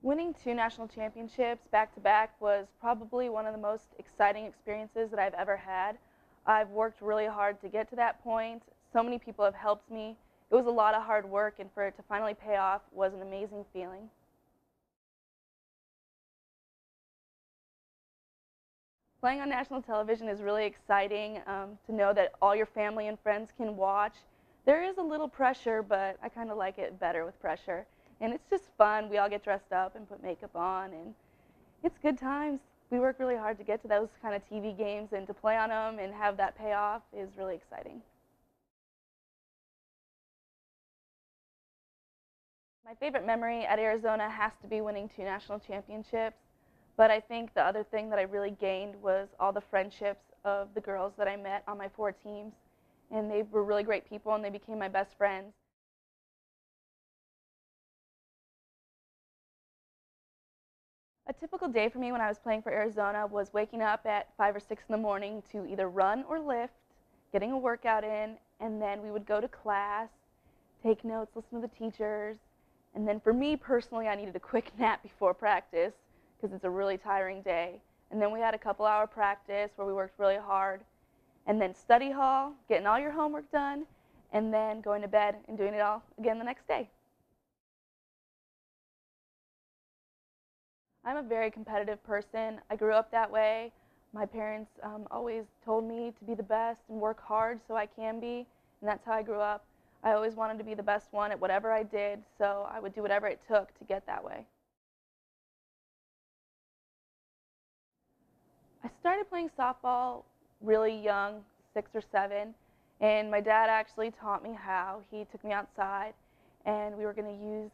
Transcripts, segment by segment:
Winning two national championships back to back was probably one of the most exciting experiences that I've ever had. I've worked really hard to get to that point. So many people have helped me. It was a lot of hard work, and for it to finally pay off was an amazing feeling. Playing on national television is really exciting to know that all your family and friends can watch. There is a little pressure, but I kind of like it better with pressure. And it's just fun. We all get dressed up and put makeup on, and it's good times. We work really hard to get to those kind of TV games, and to play on them and have that pay off is really exciting. My favorite memory at Arizona has to be winning two national championships. But I think the other thing that I really gained was all the friendships of the girls that I met on my four teams. And they were really great people, and they became my best friends. A typical day for me when I was playing for Arizona was waking up at 5 or 6 in the morning to either run or lift, getting a workout in, and then we would go to class, take notes, listen to the teachers, and then for me personally, I needed a quick nap before practice because it's a really tiring day. And then we had a couple-hour practice where we worked really hard, and then study hall, getting all your homework done, and then going to bed and doing it all again the next day. I'm a very competitive person. I grew up that way. My parents always told me to be the best and work hard so I can be, and that's how I grew up. I always wanted to be the best one at whatever I did, so I would do whatever it took to get that way. I started playing softball really young, 6 or 7, and my dad actually taught me how. He took me outside, and we were going to use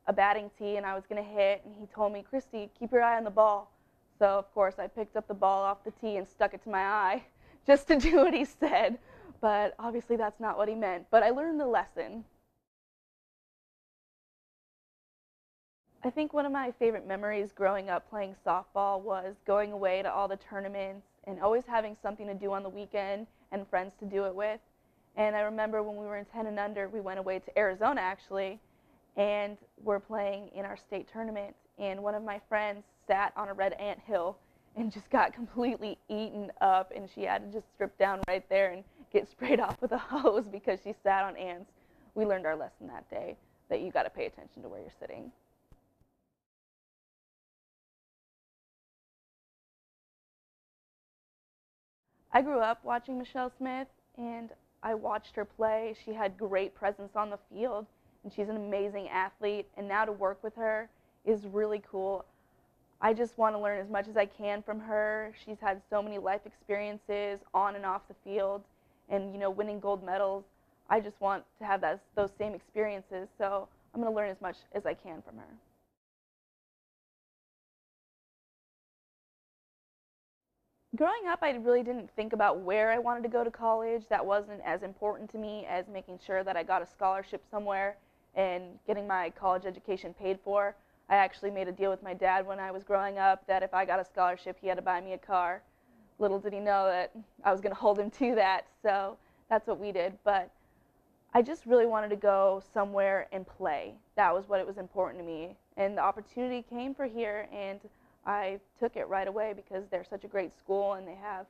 a batting tee, and I was going to hit, and he told me, Kristie, keep your eye on the ball. So, of course, I picked up the ball off the tee and stuck it to my eye just to do what he said. But obviously that's not what he meant. But I learned the lesson. I think one of my favorite memories growing up playing softball was going away to all the tournaments and always having something to do on the weekend and friends to do it with. And I remember when we were in 10 and under, we went away to Arizona actually, and we're playing in our state tournament. And one of my friends sat on a red ant hill and just got completely eaten up, and she had to just strip down right there and get sprayed off with a hose because she sat on ants. We learned our lesson that day that you got to pay attention to where you're sitting. I grew up watching Michelle Smith, and I watched her play. She had great presence on the field, and she's an amazing athlete, and now to work with her is really cool. I just want to learn as much as I can from her. She's had so many life experiences on and off the field, and winning gold medals. I just want to have those same experiences, so I'm going to learn as much as I can from her. Growing up, I really didn't think about where I wanted to go to college. That wasn't as important to me as making sure that I got a scholarship somewhere and getting my college education paid for. I actually made a deal with my dad when I was growing up that if I got a scholarship, he had to buy me a car. Little did he know that I was going to hold him to that, so that's what we did. But I just really wanted to go somewhere and play. That was what it was important to me. And the opportunity came for here, and I took it right away because they're such a great school and they have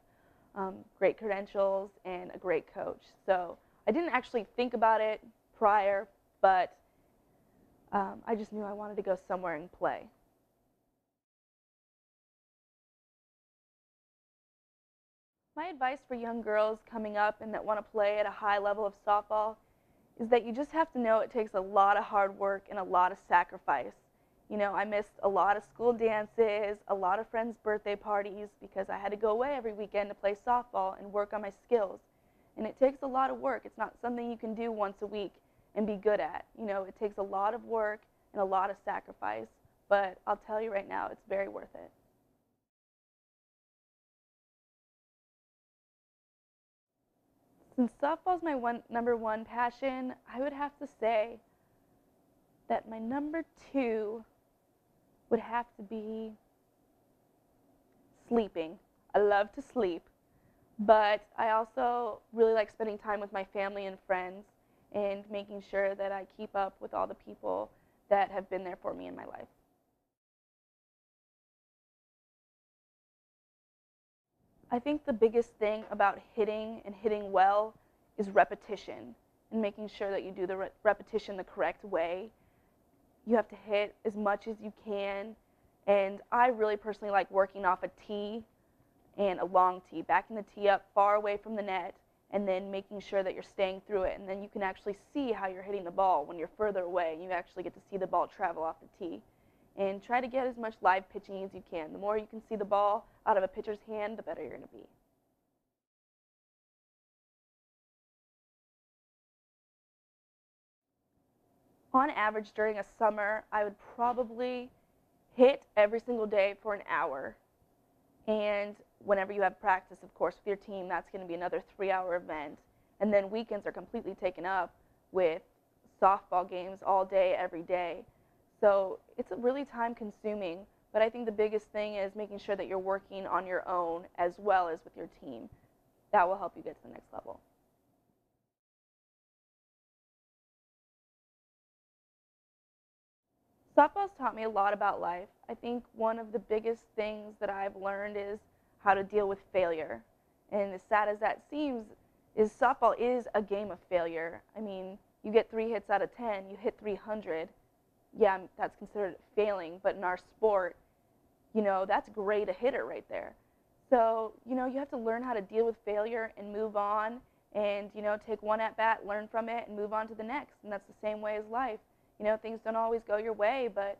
great credentials and a great coach. So I didn't actually think about it prior, but I just knew I wanted to go somewhere and play. My advice for young girls coming up and that want to play at a high level of softball is that you just have to know it takes a lot of hard work and a lot of sacrifice. I missed a lot of school dances, a lot of friends' birthday parties because I had to go away every weekend to play softball and work on my skills. And it takes a lot of work. It's not something you can do once a week and be good at. It takes a lot of work and a lot of sacrifice. But I'll tell you right now, it's very worth it. Since softball's my number one passion, I would have to say that my number two would have to be sleeping. I love to sleep, but I also really like spending time with my family and friends and making sure that I keep up with all the people that have been there for me in my life. I think the biggest thing about hitting and hitting well is repetition and making sure that you do the repetition the correct way. You have to hit as much as you can, and I really personally like working off a tee and a long tee, backing the tee up far away from the net, and then making sure that you're staying through it, and then you can actually see how you're hitting the ball when you're further away. You actually get to see the ball travel off the tee. And try to get as much live pitching as you can. The more you can see the ball out of a pitcher's hand, the better you're going to be. On average, during a summer, I would probably hit every single day for an hour. And whenever you have practice, of course, with your team, that's going to be another 3-hour event. And then weekends are completely taken up with softball games all day, every day. So it's really time consuming, but I think the biggest thing is making sure that you're working on your own as well as with your team. That will help you get to the next level. Softball's taught me a lot about life. I think one of the biggest things that I've learned is how to deal with failure. And as sad as that seems, is softball is a game of failure. I mean, you get 3 hits out of 10, you hit 300. Yeah, that's considered failing, but in our sport, that's great a hitter right there. So, you have to learn how to deal with failure and move on and, take one at bat, learn from it, and move on to the next. And that's the same way as life. Things don't always go your way, but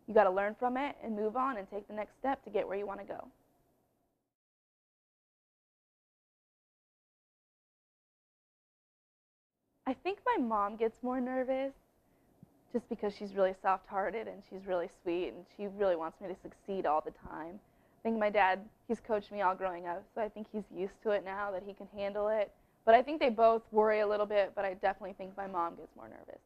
you got to learn from it and move on and take the next step to get where you want to go. I think my mom gets more nervous just because she's really soft-hearted and she's really sweet and she really wants me to succeed all the time. I think my dad, he's coached me all growing up, so I think he's used to it now that he can handle it. But I think they both worry a little bit, but I definitely think my mom gets more nervous.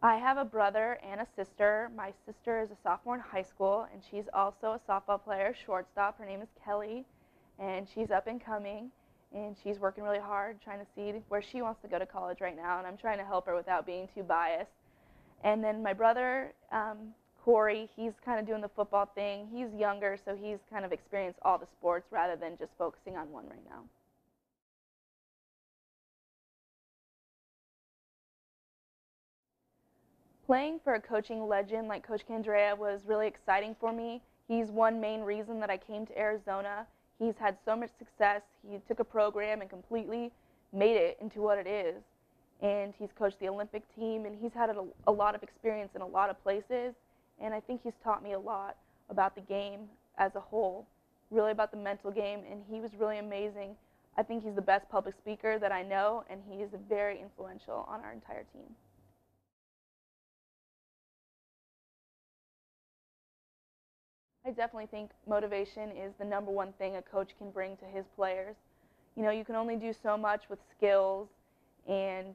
I have a brother and a sister. My sister is a sophomore in high school, and she's also a softball player, shortstop. Her name is Kelly, and she's up and coming, and she's working really hard trying to see where she wants to go to college right now, and I'm trying to help her without being too biased. And then my brother, Corey, he's kind of doing the football thing. He's younger, so he's kind of experienced all the sports rather than just focusing on one right now. Playing for a coaching legend like Coach Candrea was really exciting for me. He's one main reason that I came to Arizona. He's had so much success. He took a program and completely made it into what it is. And he's coached the Olympic team, and he's had a lot of experience in a lot of places. And I think he's taught me a lot about the game as a whole, really about the mental game, and he was really amazing. I think he's the best public speaker that I know, and he is very influential on our entire team. I definitely think motivation is the number one thing a coach can bring to his players. You can only do so much with skills and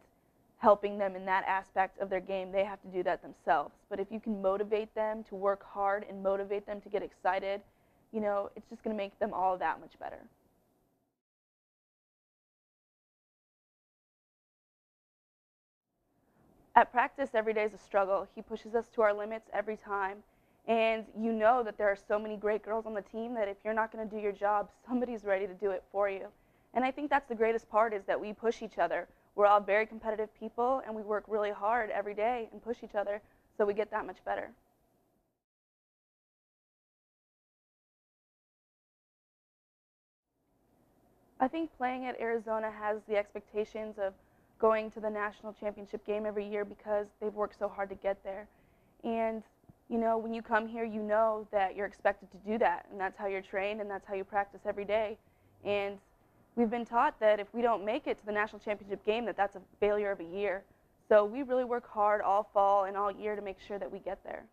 helping them in that aspect of their game. They have to do that themselves. But if you can motivate them to work hard and motivate them to get excited, it's just going to make them all that much better. At practice, every day is a struggle. He pushes us to our limits every time. And you know that there are so many great girls on the team that if you're not going to do your job, somebody's ready to do it for you. And I think that's the greatest part is that we push each other. We're all very competitive people, and we work really hard every day and push each other so we get that much better. I think playing at Arizona has the expectations of going to the national championship game every year because they've worked so hard to get there. And when you come here, you know that you're expected to do that, and that's how you're trained, and that's how you practice every day. And we've been taught that if we don't make it to the national championship game, that's a failure of a year. So we really work hard all fall and all year to make sure that we get there.